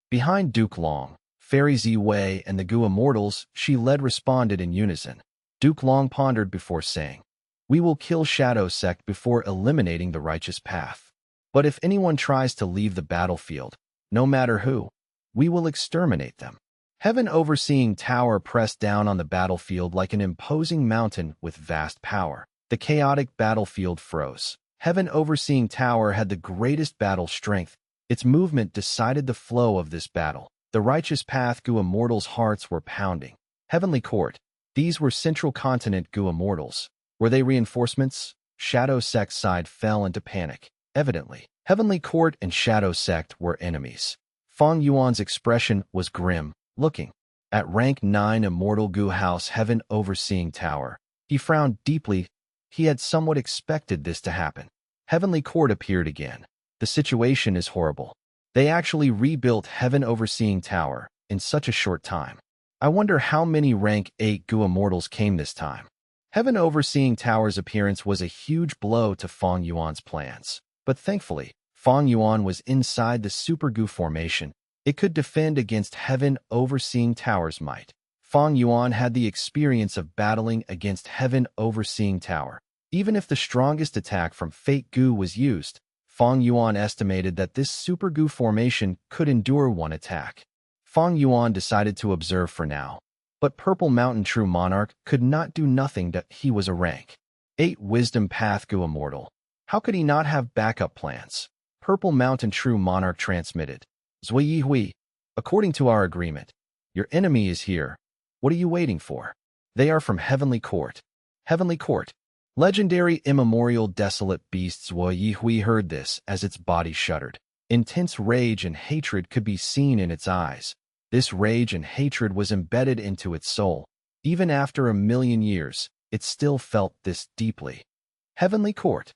A: Behind Duke Long, Fairy Ziwei and the goo immortals she led responded in unison. Duke Long pondered before saying, "We will kill Shadow Sect before eliminating the righteous path. But if anyone tries to leave the battlefield, no matter who, we will exterminate them." Heaven Overseeing Tower pressed down on the battlefield like an imposing mountain with vast power. The chaotic battlefield froze. Heaven Overseeing Tower had the greatest battle strength. Its movement decided the flow of this battle. The righteous path goo immortals' hearts were pounding. Heavenly Court. These were Central Continent goo immortals. Were they reinforcements? Shadow Sect's side fell into panic. Evidently, Heavenly Court and Shadow Sect were enemies. Feng Yuan's expression was grim, looking at rank 9 Immortal Goo House Heaven Overseeing Tower. He frowned deeply. He had somewhat expected this to happen. Heavenly Court appeared again. The situation is horrible. They actually rebuilt Heaven Overseeing Tower in such a short time. I wonder how many rank 8 goo immortals came this time. Heaven Overseeing Tower's appearance was a huge blow to Feng Yuan's plans. But thankfully, Feng Yuan was inside the Super Goo formation. It could defend against Heaven Overseeing Tower's might. Feng Yuan had the experience of battling against Heaven Overseeing Tower. Even if the strongest attack from Fate Goo was used, Feng Yuan estimated that this Super Goo formation could endure one attack. Feng Yuan decided to observe for now. But Purple Mountain True Monarch could not do nothing that he was a rank 8 Wisdom Path Goo Immortal. How could he not have backup plans? Purple Mountain True Monarch transmitted. Zui Hui, according to our agreement, your enemy is here. What are you waiting for? They are from Heavenly Court. Heavenly Court. Legendary immemorial desolate beast Zui Hui heard this as its body shuddered. Intense rage and hatred could be seen in its eyes. This rage and hatred was embedded into its soul. Even after 1,000,000 years, it still felt this deeply. Heavenly Court.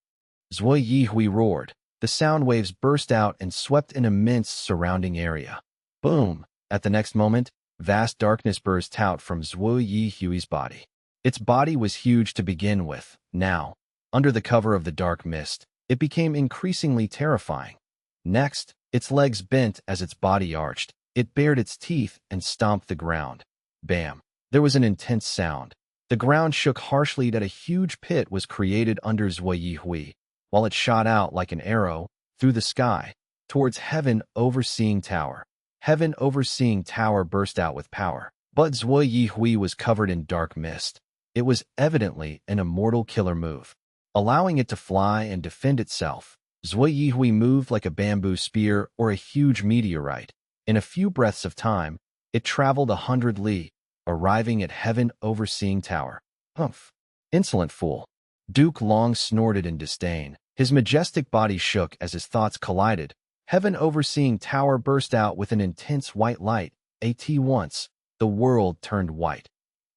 A: Zui Yihui roared. The sound waves burst out and swept an immense surrounding area. Boom! At the next moment, vast darkness burst out from Zui Yihui's body. Its body was huge to begin with. Now, under the cover of the dark mist, it became increasingly terrifying. Next, its legs bent as its body arched. It bared its teeth and stomped the ground. Bam! There was an intense sound. The ground shook harshly that a huge pit was created under Zui Yihui, while it shot out like an arrow through the sky towards Heaven Overseeing Tower. Heaven Overseeing Tower burst out with power, but Zui Yihui was covered in dark mist. It was evidently an immortal killer move. Allowing it to fly and defend itself, Zui Yihui moved like a bamboo spear or a huge meteorite. In a few breaths of time, it traveled 100 li, arriving at Heaven Overseeing Tower. Humph! Insolent fool! Duke Long snorted in disdain. His majestic body shook as his thoughts collided. Heaven Overseeing Tower burst out with an intense white light. At once, the world turned white.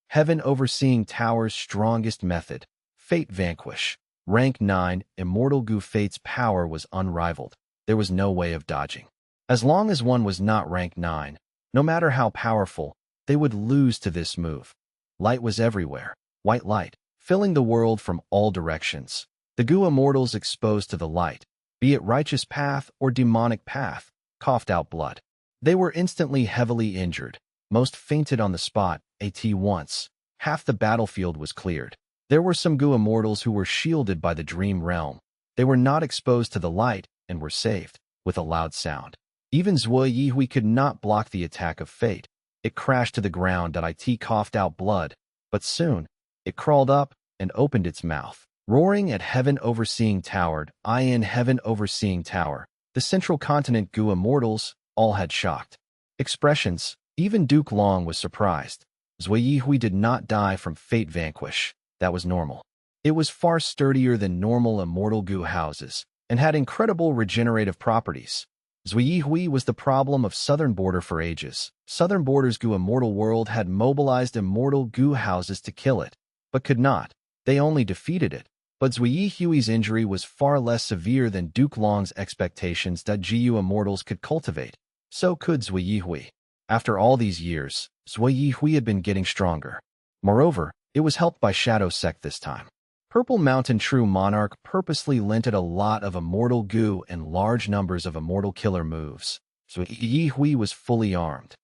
A: Heaven Overseeing Tower's strongest method. Fate Vanquish. Rank 9, Immortal Goo Fate's power was unrivaled. There was no way of dodging. As long as one was not rank 9, no matter how powerful, they would lose to this move. Light was everywhere. White light, filling the world from all directions. The Goo Immortals exposed to the light, be it righteous path or demonic path, coughed out blood. They were instantly heavily injured. Most fainted on the spot. At once, half the battlefield was cleared. There were some Goo Immortals who were shielded by the Dream Realm. They were not exposed to the light and were saved, with a loud sound. Even Zui Yihui could not block the attack of fate. It crashed to the ground. It coughed out blood, but soon, it crawled up and opened its mouth. Roaring at Heaven Overseeing Tower, in Heaven Overseeing Tower, the Central Continent Goo Immortals all had shocked expressions. Even Duke Long was surprised. Zui Yihui did not die from Fate Vanquish. That was normal. It was far sturdier than normal immortal Goo houses, and had incredible regenerative properties. Zui Yihui was the problem of Southern Border for ages. Southern Border's Goo Immortal World had mobilized immortal Goo houses to kill it. but could not. They only defeated it. But Zui Hui's injury was far less severe than Duke Long's expectations that Jiu immortals could cultivate. So could Zui Hui. After all these years, Zui Hui had been getting stronger. Moreover, it was helped by Shadow Sect this time. Purple Mountain True Monarch purposely lent it a lot of immortal goo and large numbers of immortal killer moves. Zui Hui was fully armed.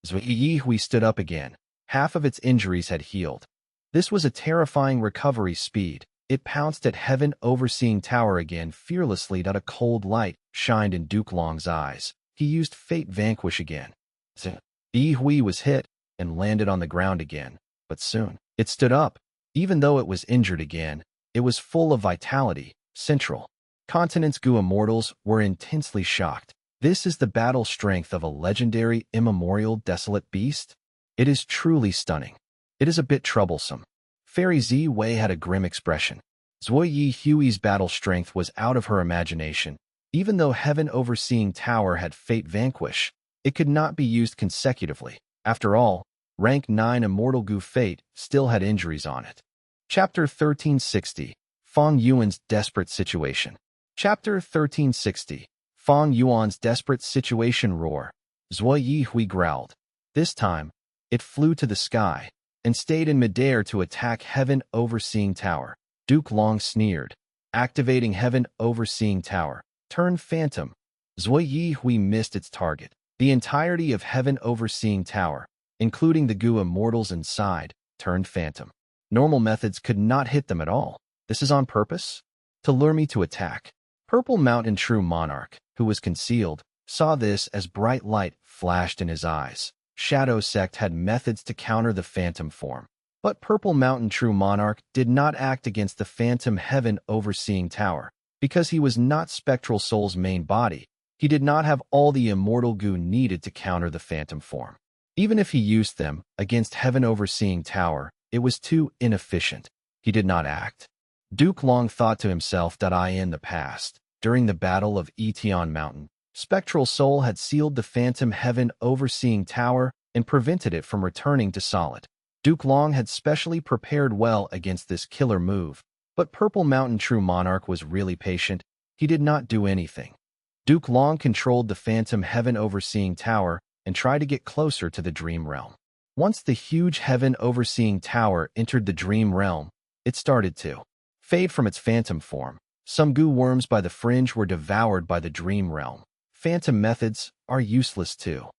A: Zui Hui stood up again. Half of its injuries had healed. This was a terrifying recovery speed. It pounced at Heaven Overseeing Tower again fearlessly. A cold light shined in Duke Long's eyes. He used Fate Vanquish again. Zui Hui was hit and landed on the ground again, but soon it stood up. Even though it was injured again, it was full of vitality. Central Continent's Goo immortals were intensely shocked. This is the battle strength of a legendary, immemorial, desolate beast? It is truly stunning. It is a bit troublesome. Fairy Zi Wei had a grim expression. Zui Hui's battle strength was out of her imagination. Even though Heaven Overseeing Tower had Fate Vanquish, it could not be used consecutively. After all, Rank 9 Immortal Goo Fate still had injuries on it. Chapter 1360, Fang Yuan's Desperate Situation. Chapter 1360, Fang Yuan's Desperate Situation Roar. Zui Hui growled. This time, it flew to the sky and stayed in midair to attack Heaven Overseeing Tower. Duke Long sneered. Activating Heaven Overseeing Tower. Turn Phantom. Zui Hui missed its target. The entirety of Heaven Overseeing Tower, including the Goo immortals inside, turned Phantom. Normal methods could not hit them at all. This is on purpose? To lure me to attack. Purple Mountain True Monarch, who was concealed, saw this as bright light flashed in his eyes. Shadow Sect had methods to counter the Phantom form. But Purple Mountain True Monarch did not act against the Phantom Heaven Overseeing Tower. Because he was not Spectral Soul's main body, he did not have all the immortal goo needed to counter the Phantom form. Even if he used them against Heaven Overseeing Tower, it was too inefficient. He did not act. Duke Long thought to himself that in the past, during the Battle of Etion Mountain, Spectral Soul had sealed the Phantom Heaven Overseeing Tower and prevented it from returning to solid. Duke Long had specially prepared well against this killer move, but Purple Mountain True Monarch was really patient. He did not do anything. Duke Long controlled the Phantom Heaven Overseeing Tower and tried to get closer to the Dream Realm. Once the huge Heaven Overseeing Tower entered the Dream Realm, it started to fade from its phantom form. Some goo worms by the fringe were devoured by the Dream Realm. Phantom methods are useless too.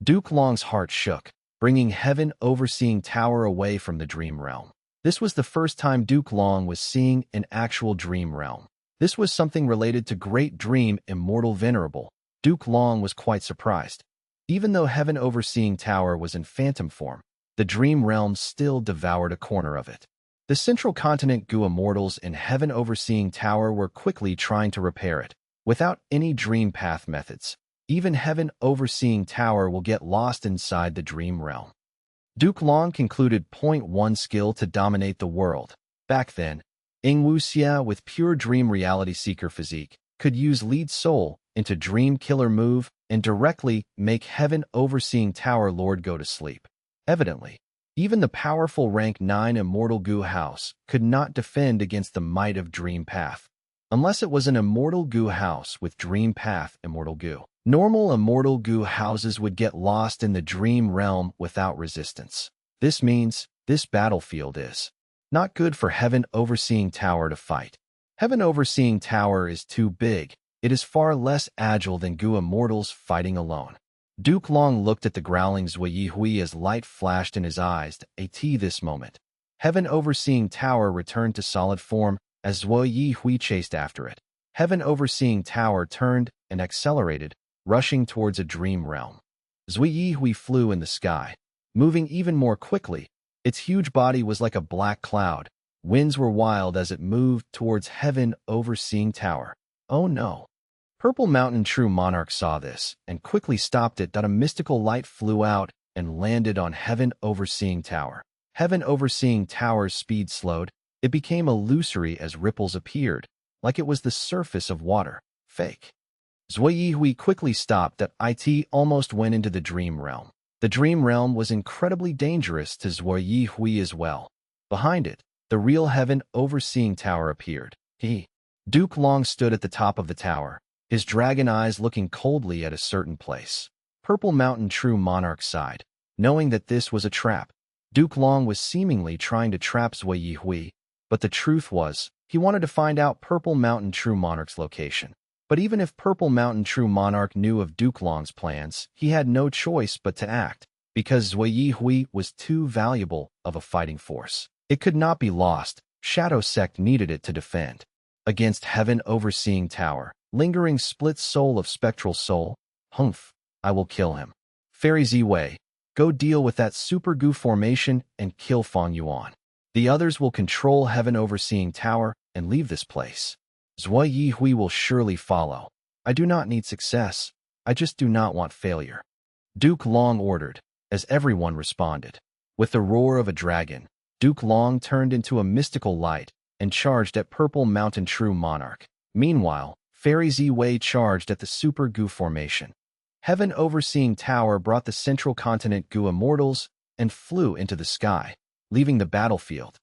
A: Duke Long's heart shook, bringing Heaven Overseeing Tower away from the Dream Realm. This was the first time Duke Long was seeing an actual Dream Realm. This was something related to Great Dream Immortal Venerable. Duke Long was quite surprised. Even though Heaven Overseeing Tower was in phantom form, the Dream Realm still devoured a corner of it. The Central Continent Goo Immortals in Heaven Overseeing Tower were quickly trying to repair it. Without any Dream Path methods, even Heaven Overseeing Tower will get lost inside the Dream Realm. Duke Long concluded point 1 skill to dominate the world. Back then, Xianxia with pure Dream Reality Seeker physique could use Lead Soul into Dream Killer move and directly make Heaven Overseeing Tower Lord go to sleep. Evidently, even the powerful Rank 9 Immortal Goo House could not defend against the might of Dream Path. Unless it was an Immortal Goo House with Dream Path Immortal Goo. Normal Immortal Goo houses would get lost in the Dream Realm without resistance. This means this battlefield is not good for Heaven Overseeing Tower to fight. Heaven Overseeing Tower is too big. It is far less agile than Goo Immortals fighting alone. Duke Long looked at the growling Zui Hui as light flashed in his eyes. This moment, Heaven Overseeing Tower returned to solid form as Zui Hui chased after it. Heaven Overseeing Tower turned and accelerated, rushing towards a Dream Realm. Zui Hui flew in the sky, moving even more quickly. Its huge body was like a black cloud. Winds were wild as it moved towards Heaven Overseeing Tower. Oh no. Purple Mountain True Monarch saw this and quickly stopped it. A mystical light flew out and landed on Heaven Overseeing Tower. Heaven Overseeing Tower's speed slowed. It became illusory as ripples appeared, like it was the surface of water. Fake. Zui Hui quickly stopped. It almost went into the Dream Realm. The Dream Realm was incredibly dangerous to Zui Hui as well. Behind it, the real heaven overseeing tower appeared. Duke Long stood at the top of the tower, his dragon eyes looking coldly at a certain place. Purple Mountain True Monarch sighed, knowing that this was a trap. Duke Long was seemingly trying to trap Zui Yihui, but the truth was, he wanted to find out Purple Mountain True Monarch's location. But even if Purple Mountain True Monarch knew of Duke Long's plans, he had no choice but to act, because Zui Yihui was too valuable of a fighting force. It could not be lost. Shadow Sect needed it to defend. Against Heaven Overseeing Tower, lingering split soul of spectral soul, humph, I will kill him. Fairy Ziwei, go deal with that super goo formation and kill Fang Yuan. The others will control Heaven Overseeing Tower and leave this place. Zui Yihui will surely follow. I do not need success. I just do not want failure. Duke Long ordered, as everyone responded. With the roar of a dragon, Duke Long turned into a mystical light and charged at Purple Mountain True Monarch. Meanwhile, Fairy Ziwei charged at the Super Goo Formation. Heaven Overseeing Tower brought the Central Continent Goo Immortals and flew into the sky, leaving the battlefield.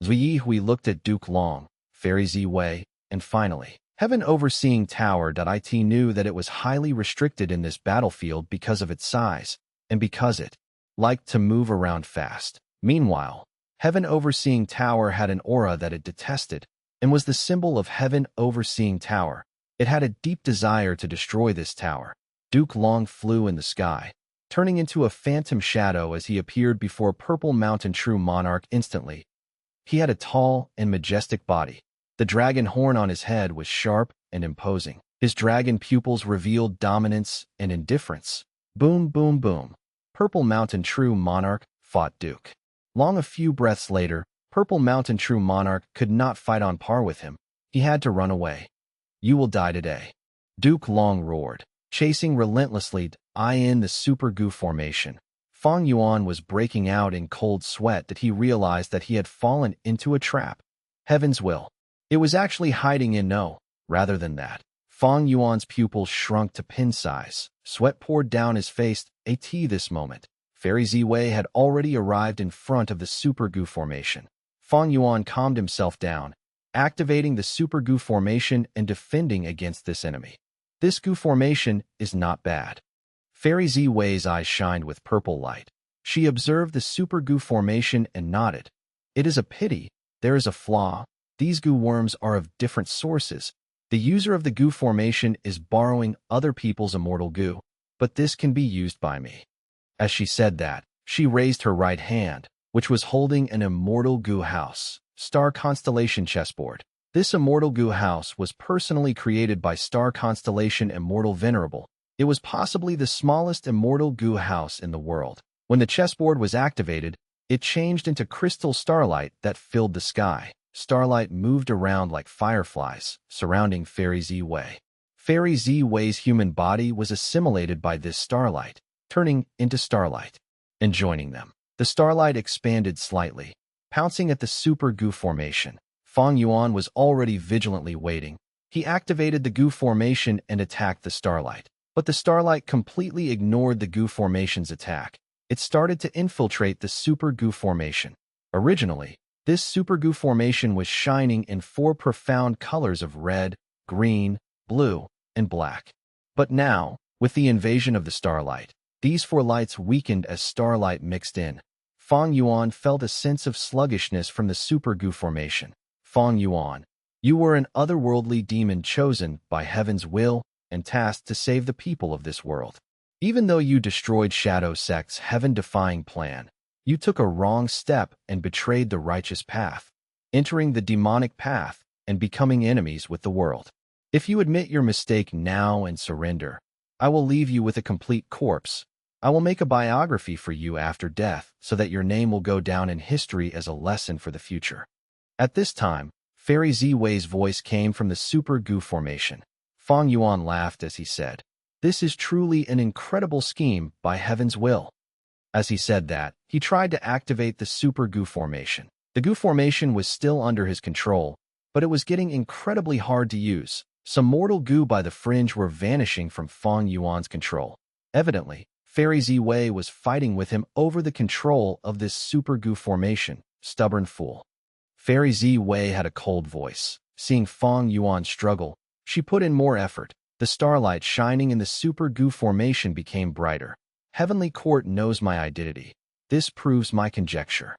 A: Zui Yihui looked at Duke Long, Fairy Ziwei, and finally, Heaven Overseeing Tower. It knew that it was highly restricted in this battlefield because of its size, and because it liked to move around fast. Meanwhile, Heaven Overseeing Tower had an aura that it detested, and was the symbol of Heaven Overseeing Tower. It had a deep desire to destroy this tower. Duke Long flew in the sky, turning into a phantom shadow as he appeared before Purple Mountain True Monarch instantly. He had a tall and majestic body. The dragon horn on his head was sharp and imposing. His dragon pupils revealed dominance and indifference. Boom, boom, boom. Purple Mountain True Monarch fought Duke Long. A few breaths later, Purple Mountain True Monarch could not fight on par with him. He had to run away. You will die today. Duke Long roared, chasing relentlessly in the Super Goo Formation. Fang Yuan was breaking out in cold sweat that he realized that he had fallen into a trap. Heaven's will. It was actually hiding in no. Rather than that, Fang Yuan's pupils shrunk to pin size. Sweat poured down his face. This moment, Fairy Ziwei had already arrived in front of the Super Goo Formation. Fang Yuan calmed himself down, activating the Super Goo Formation and defending against this enemy. This Goo Formation is not bad. Fairy Ziwei's eyes shined with purple light. She observed the Super Goo Formation and nodded. It is a pity. There is a flaw. These goo worms are of different sources. The user of the goo formation is borrowing other people's immortal goo, but this can be used by me. As she said that, she raised her right hand, which was holding an immortal goo house, star constellation chessboard. This immortal goo house was personally created by Star Constellation Immortal Venerable. It was possibly the smallest immortal goo house in the world. When the chessboard was activated, it changed into crystal starlight that filled the sky. Starlight moved around like fireflies, surrounding Fairy Ziwei. Fairy Ziwei's human body was assimilated by this starlight, turning into starlight and joining them. The starlight expanded slightly, pouncing at the Super Goo Formation. Fang Yuan was already vigilantly waiting. He activated the Goo Formation and attacked the starlight. But the starlight completely ignored the Goo Formation's attack. It started to infiltrate the Super Goo Formation. Originally, this Super Goo Formation was shining in 4 profound colors of red, green, blue, and black. But now, with the invasion of the starlight, these 4 lights weakened as starlight mixed in. Fang Yuan felt a sense of sluggishness from the Super Goo Formation. Fang Yuan, you were an otherworldly demon chosen by Heaven's will and tasked to save the people of this world. Even though you destroyed Shadow Sect's heaven-defying plan, you took a wrong step and betrayed the righteous path, entering the demonic path and becoming enemies with the world. If you admit your mistake now and surrender, I will leave you with a complete corpse. I will make a biography for you after death so that your name will go down in history as a lesson for the future. At this time, Fairy Ziwei's voice came from the Super Goo Formation. Fang Yuan laughed as he said, "This is truly an incredible scheme by Heaven's will." As he said that, he tried to activate the Super Goo Formation. The Goo Formation was still under his control, but it was getting incredibly hard to use. Some mortal goo by the fringe were vanishing from Fang Yuan's control. Evidently, Fairy Ziwei was fighting with him over the control of this Super Goo Formation. Stubborn fool. Fairy Zi Wei had a cold voice. Seeing Feng Yuan struggle, she put in more effort. The starlight shining in the super goo formation became brighter. Heavenly Court knows my identity. This proves my conjecture.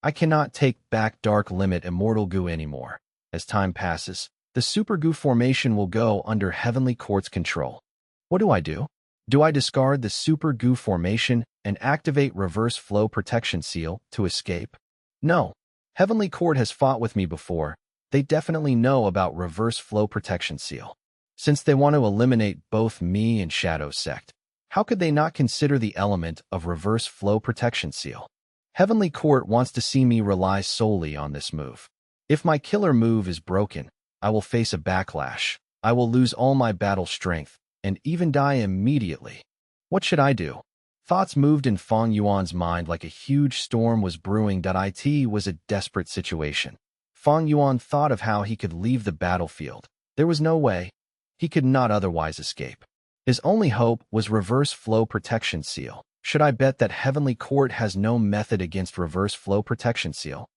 A: I cannot take back dark limit immortal goo anymore. As time passes, the super goo formation will go under Heavenly Court's control. What do? Do I discard the super goo formation and activate reverse flow protection seal to escape? No. Heavenly Court has fought with me before. They definitely know about reverse flow protection seal. Since they want to eliminate both me and Shadow Sect, how could they not consider the element of reverse flow protection seal? Heavenly Court wants to see me rely solely on this move. If my killer move is broken, I will face a backlash. I will lose all my battle strength and even die immediately. What should I do? Thoughts moved in Feng Yuan's mind like a huge storm was brewing. It was a desperate situation. Feng Yuan thought of how he could leave the battlefield. There was no way. He could not otherwise escape. His only hope was reverse flow protection seal. Should I bet that Heavenly Court has no method against reverse flow protection seal?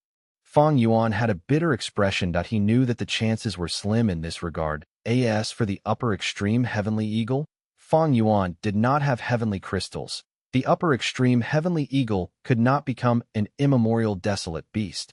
A: Feng Yuan had a bitter expression. He knew that the chances were slim in this regard. As for the upper extreme Heavenly Eagle, Feng Yuan did not have heavenly crystals. The upper extreme Heavenly Eagle could not become an immemorial desolate beast.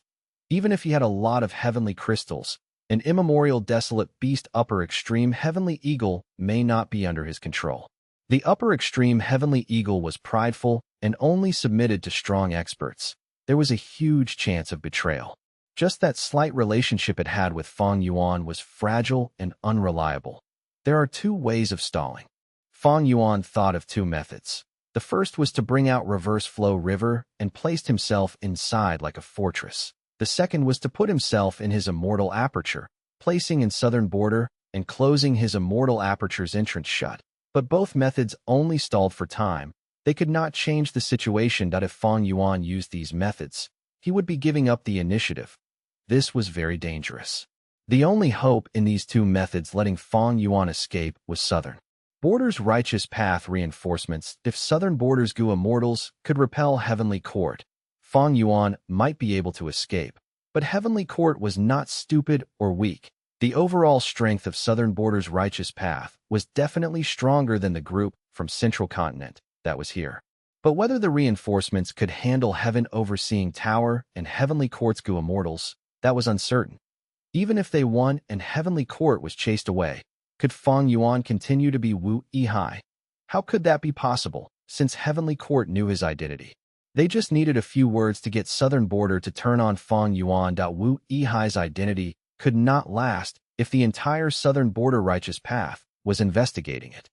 A: Even if he had a lot of heavenly crystals, an immemorial desolate beast upper extreme Heavenly Eagle may not be under his control. The upper extreme Heavenly Eagle was prideful and only submitted to strong experts. There was a huge chance of betrayal. Just that slight relationship it had with Feng Yuan was fragile and unreliable. There are two ways of stalling. Feng Yuan thought of two methods. The first was to bring out Reverse Flow River and placed himself inside like a fortress. The second was to put himself in his immortal aperture, placing in southern border and closing his immortal aperture's entrance shut. But both methods only stalled for time. They could not change the situation. If Feng Yuan used these methods, he would be giving up the initiative. This was very dangerous. The only hope in these two methods letting Feng Yuan escape was southern border's righteous path reinforcements. If southern border's goo immortals could repel Heavenly Court, Feng Yuan might be able to escape. But Heavenly Court was not stupid or weak. The overall strength of southern border's righteous path was definitely stronger than the group from Central Continent that was here. But whether the reinforcements could handle Heaven Overseeing Tower and Heavenly Court's goo immortals, that was uncertain. Even if they won and Heavenly Court was chased away, could Feng Yuan continue to be Wu Yihai? How could that be possible, since Heavenly Court knew his identity? They just needed a few words to get southern border to turn on Feng Yuan. Wu Yihai's identity could not last if the entire southern border righteous path was investigating it.